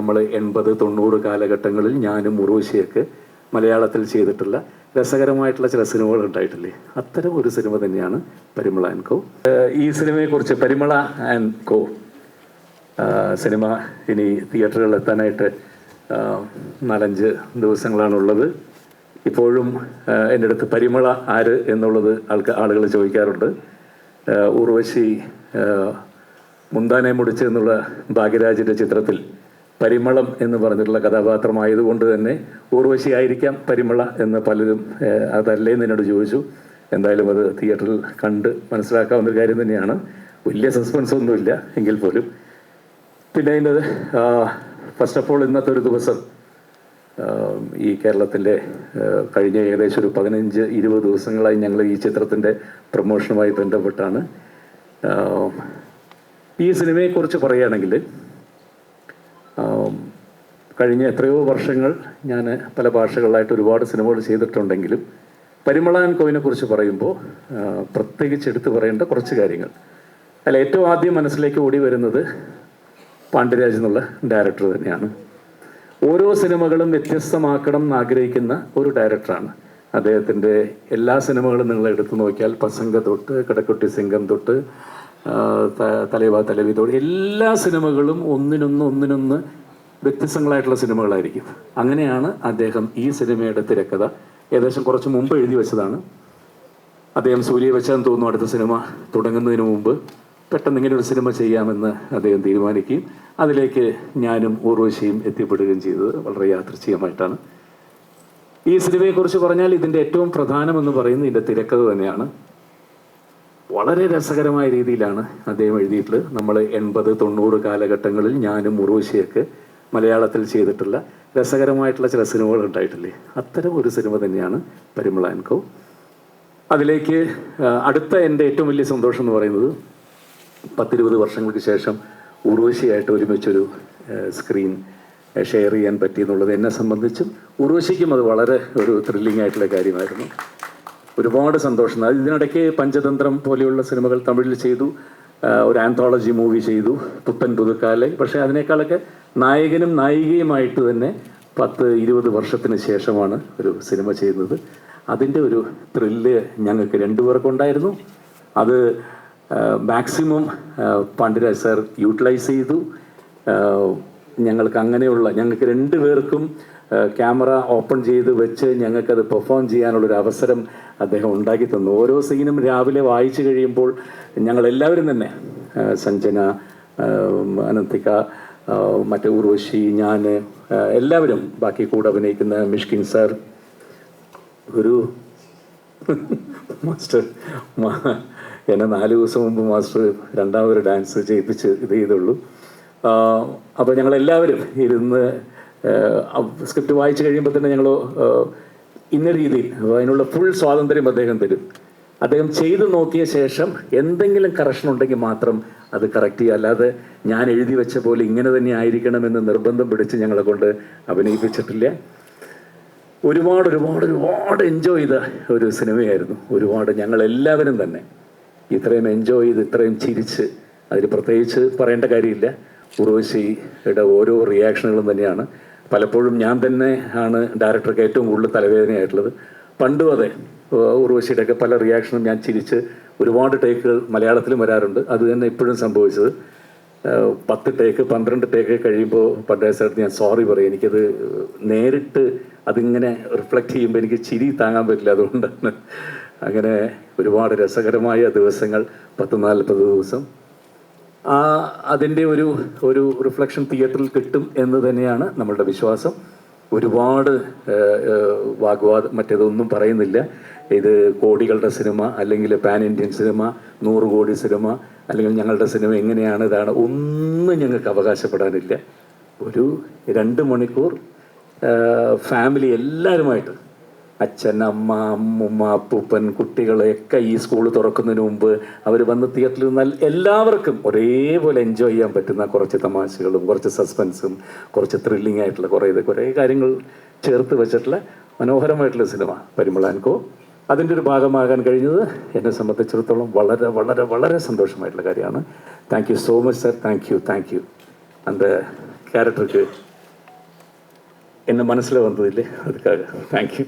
നമ്മൾ 80-90 കാലഘട്ടങ്ങളിൽ ഞാനും ഉർവശിയൊക്കെ മലയാളത്തിൽ ചെയ്തിട്ടുള്ള രസകരമായിട്ടുള്ള ചില സിനിമകൾ ഉണ്ടായിട്ടില്ലേ, അത്തരം ഒരു സിനിമ തന്നെയാണ് പരിമള ആൻഡ് കോ. ഈ സിനിമയെക്കുറിച്ച് പരിമള ആൻഡ് കോ സിനിമ ഇനി തിയേറ്ററുകളിൽ എത്താനായിട്ട് 4-5 ദിവസങ്ങളാണുള്ളത്. ഇപ്പോഴും എൻ്റെ അടുത്ത് പരിമള ആര് എന്നുള്ളത് ആളുകൾ ചോദിക്കാറുണ്ട്. ഉർവശി മുന്താനെ മുടിച്ച് എന്നുള്ള ഭാഗ്യരാജിൻ്റെ ചിത്രത്തിൽ പരിമളം എന്ന് പറഞ്ഞിട്ടുള്ള കഥാപാത്രമായതുകൊണ്ട് തന്നെ ഉർവശി ആയിരിക്കാം പരിമള എന്ന് പലരും അതല്ലേ എന്നോട് ചോദിച്ചു. എന്തായാലും അത് തിയേറ്ററിൽ കണ്ട് മനസ്സിലാക്കാവുന്ന ഒരു കാര്യം തന്നെയാണ്. വലിയ സസ്പെൻസ് ഒന്നുമില്ല എങ്കിൽ പോലും. പിന്നെ അതിൻ്റെ ഫസ്റ്റ് ഓഫ് ഓൾ ഇന്നത്തെ ഒരു ദിവസം ഈ കേരളത്തിൻ്റെ കഴിഞ്ഞ ഏകദേശം ഒരു 15-20 ദിവസങ്ങളായി ഞങ്ങൾ ഈ ചിത്രത്തിൻ്റെ പ്രൊമോഷനുമായി ബന്ധപ്പെട്ടാണ്. ഈ സിനിമയെക്കുറിച്ച് പറയുകയാണെങ്കിൽ കഴിഞ്ഞ എത്രയോ വർഷങ്ങൾ ഞാൻ പല ഭാഷകളിലായിട്ട് ഒരുപാട് സിനിമകൾ ചെയ്തിട്ടുണ്ടെങ്കിലും പരിമള ആൻഡ് കോയിനെ കുറിച്ച് പറയുമ്പോൾ പ്രത്യേകിച്ച് എടുത്തു പറയേണ്ട കുറച്ച് കാര്യങ്ങൾ. അല്ല, ഏറ്റവും ആദ്യം മനസ്സിലേക്ക് ഓടി വരുന്നത് പാണ്ഡ്യരാജ് എന്നുള്ള ഡയറക്ടർ തന്നെയാണ്. ഓരോ സിനിമകളും വ്യത്യസ്തമാക്കണം എന്നാഗ്രഹിക്കുന്ന ഒരു ഡയറക്ടറാണ്. അദ്ദേഹത്തിൻ്റെ എല്ലാ സിനിമകളും നിങ്ങൾ എടുത്തു നോക്കിയാൽ പസംഗ തൊട്ട് കടക്കുട്ടി സിംഗം തൊട്ട് തലവ തലവി തൊട്ട് എല്ലാ സിനിമകളും ഒന്നിനൊന്ന് വ്യത്യസ്തങ്ങളായിട്ടുള്ള സിനിമകളായിരിക്കും. അങ്ങനെയാണ് അദ്ദേഹം ഈ സിനിമയുടെ തിരക്കഥ ഏകദേശം കുറച്ച് മുമ്പ് എഴുതി വെച്ചതാണ്. അദ്ദേഹം സൂര്യ വെച്ചാന്ന് തോന്നുന്നു അടുത്ത സിനിമ തുടങ്ങുന്നതിന് മുമ്പ് പെട്ടെന്ന് ഇങ്ങനെ ഒരു സിനിമ ചെയ്യാമെന്ന് അദ്ദേഹം തീരുമാനിക്കുകയും അതിലേക്ക് ഞാനും ഉർവശിയും എത്തിപ്പെടുകയും ചെയ്തത് വളരെ യാദൃച്ഛികമായിട്ടാണ്. ഈ സിനിമയെക്കുറിച്ച് പറഞ്ഞാൽ ഇതിൻ്റെ ഏറ്റവും പ്രധാനമെന്ന് പറയുന്നത് ഇതിൻ്റെ തിരക്കഥ തന്നെയാണ്. വളരെ രസകരമായ രീതിയിലാണ് അദ്ദേഹം എഴുതിയിട്ടുള്ളത്. നമ്മൾ 80-90 കാലഘട്ടങ്ങളിൽ ഞാനും ഉർവശിയൊക്കെ മലയാളത്തിൽ ചെയ്തിട്ടുള്ള രസകരമായിട്ടുള്ള ചില സിനിമകൾ ഉണ്ടായിട്ടില്ലേ, അത്തരം ഒരു സിനിമ തന്നെയാണ് പരിമള ആൻഡ് കോ. അതിലേക്ക് അടുത്ത എൻ്റെ ഏറ്റവും വലിയ സന്തോഷം എന്ന് പറയുന്നത് 10-20 വർഷങ്ങൾക്ക് ശേഷം ഉർവശിയായിട്ട് ഒരുമിച്ചൊരു സ്ക്രീൻ ഷെയർ ചെയ്യാൻ പറ്റി എന്നുള്ളത് എന്നെ സംബന്ധിച്ചും ഉർവശിക്കും അത് വളരെ ഒരു ത്രില്ലിംഗ് ആയിട്ടുള്ള കാര്യമായിരുന്നു. ഒരുപാട് സന്തോഷം. ഇതിനിടയ്ക്ക് പഞ്ചതന്ത്രം പോലെയുള്ള സിനിമകൾ തമിഴിൽ ചെയ്തു, ഒരു ആന്തോളജി മൂവി ചെയ്തു, പുത്തൻ പുതുക്കാലെ. പക്ഷേ അതിനേക്കാളൊക്കെ നായകനും നായികയുമായിട്ട് തന്നെ 10-20 വർഷത്തിന് ശേഷമാണ് ഒരു സിനിമ ചെയ്യുന്നത്. അതിൻ്റെ ഒരു ത്രില്ല് ഞങ്ങൾക്ക് രണ്ടുപേർക്കുണ്ടായിരുന്നു. അത് മാക്സിമം പാണ്ഡ്യരാജ് സാർ യൂട്ടിലൈസ് ചെയ്തു. ഞങ്ങൾക്ക് രണ്ടുപേർക്കും ക്യാമറ ഓപ്പൺ ചെയ്ത് വെച്ച് ഞങ്ങൾക്കത് പെർഫോം ചെയ്യാനുള്ളൊരു അവസരം അദ്ദേഹം ഉണ്ടാക്കി തന്നു. ഓരോ സീനും രാവിലെ വായിച്ചു കഴിയുമ്പോൾ ഞങ്ങളെല്ലാവരും തന്നെ, സഞ്ജന, അനന്തിക, മറ്റേ ഉർവശി, ഞാൻ, എല്ലാവരും, ബാക്കി കൂടെ അഭിനയിക്കുന്ന മിഷ്കിൻ സാർ, ഒരു മാസ്റ്റർ എന്നെ 4 ദിവസം മുമ്പ് മാസ്റ്റർ രണ്ടാമതൊരു ഡാൻസ് ചെയ്യിപ്പിച്ച് ഇത് ചെയ്തുള്ളൂ. അപ്പോൾ ഞങ്ങളെല്ലാവരും ഇരുന്ന് സ്ക്രിപ്റ്റ് വായിച്ചു കഴിയുമ്പോൾ തന്നെ ഞങ്ങൾ ഇന്ന രീതിയിൽ അതിനുള്ള ഫുൾ സ്വാതന്ത്ര്യം അദ്ദേഹം തരും. അദ്ദേഹം ചെയ്തു നോക്കിയ ശേഷം എന്തെങ്കിലും കറക്ഷൻ ഉണ്ടെങ്കിൽ മാത്രം അത് കറക്റ്റ് ചെയ്യുക. അല്ലാതെ ഞാൻ എഴുതി വെച്ച പോലെ ഇങ്ങനെ തന്നെ ആയിരിക്കണമെന്ന് നിർബന്ധം പിടിച്ച് ഞങ്ങളെ കൊണ്ട് അഭിനയിപ്പിച്ചിട്ടില്ല. ഒരുപാട് എൻജോയ് ചെയ്ത ഒരു സിനിമയായിരുന്നു. ഞങ്ങളെല്ലാവരും തന്നെ ഇത്രയും എൻജോയ് ചെയ്ത് ഇത്രയും ചിരിച്ച്, അതിൽ പ്രത്യേകിച്ച് പറയേണ്ട കാര്യമില്ല. ഉർവശിയുടെ ഓരോ റിയാക്ഷനുകളും തന്നെയാണ്. പലപ്പോഴും ഞാൻ തന്നെ ആണ് ഡയറക്ടർക്ക് ഏറ്റവും കൂടുതൽ തലവേദനയായിട്ടുള്ളത്. പണ്ടും അതെ, ഉർവശിയുടെയൊക്കെ പല റിയാക്ഷനും ഞാൻ ചിരിച്ച് ഒരുപാട് ടേക്കുകൾ മലയാളത്തിലും വരാറുണ്ട്. അത് തന്നെ ഇപ്പോഴും സംഭവിച്ചത്. 10 ടേക്ക് 12 ടേക്ക് കഴിയുമ്പോൾ പാണ്ഡ്യരാജ് സാറിന് ഞാൻ സോറി പറയും. എനിക്കത് നേരിട്ട് അതിങ്ങനെ റിഫ്ലക്റ്റ് ചെയ്യുമ്പോൾ എനിക്ക് ചിരി താങ്ങാൻ പറ്റില്ല. അതുകൊണ്ടാണ്. അങ്ങനെ ഒരുപാട് രസകരമായ ദിവസങ്ങൾ, 10-40 ദിവസം. അതിൻ്റെ ഒരു റിഫ്ലക്ഷൻ തിയേറ്ററിൽ കിട്ടും എന്ന് തന്നെയാണ് നമ്മളുടെ വിശ്വാസം. ഒരുപാട് വാഗ്വാദം മറ്റേതൊന്നും പറയുന്നില്ല. ഇത് കോടികളുടെ സിനിമ, അല്ലെങ്കിൽ പാൻ ഇന്ത്യൻ സിനിമ, 100 കോടി സിനിമ, അല്ലെങ്കിൽ ഞങ്ങളുടെ സിനിമ എങ്ങനെയാണ്, ഇതാണ്, ഒന്നും ഞങ്ങൾക്ക് അവകാശപ്പെടാനില്ല. ഒരു 2 മണിക്കൂർ ഫാമിലി എല്ലാവരുമായിട്ട്, അച്ഛൻ, അമ്മ, അമ്മുമ്മ, അപ്പൂപ്പൻ, കുട്ടികളെയൊക്കെ ഈ സ്കൂൾ തുറക്കുന്നതിന് മുമ്പ് അവർ വന്ന് തിയേറ്ററിൽ നിന്നാൽ എല്ലാവർക്കും ഒരേപോലെ എൻജോയ് ചെയ്യാൻ പറ്റുന്ന കുറച്ച് തമാശകളും കുറച്ച് സസ്പെൻസും കുറച്ച് ത്രില്ലിംഗ് ആയിട്ടുള്ള കുറേ കാര്യങ്ങൾ ചേർത്ത് വെച്ചിട്ടുള്ള മനോഹരമായിട്ടുള്ള സിനിമ പരിമള ആൻഡ് കോ. അതിൻ്റെ ഒരു ഭാഗമാകാൻ കഴിഞ്ഞത് എന്നെ സംബന്ധിച്ചിടത്തോളം വളരെ വളരെ വളരെ സന്തോഷമായിട്ടുള്ള കാര്യമാണ്. Thank you so much sir. Thank you. அந்த கேரக்டருக்கு என்ன மனசில் வந்ததில்லை, அதுக்காக தேங்க்யூ.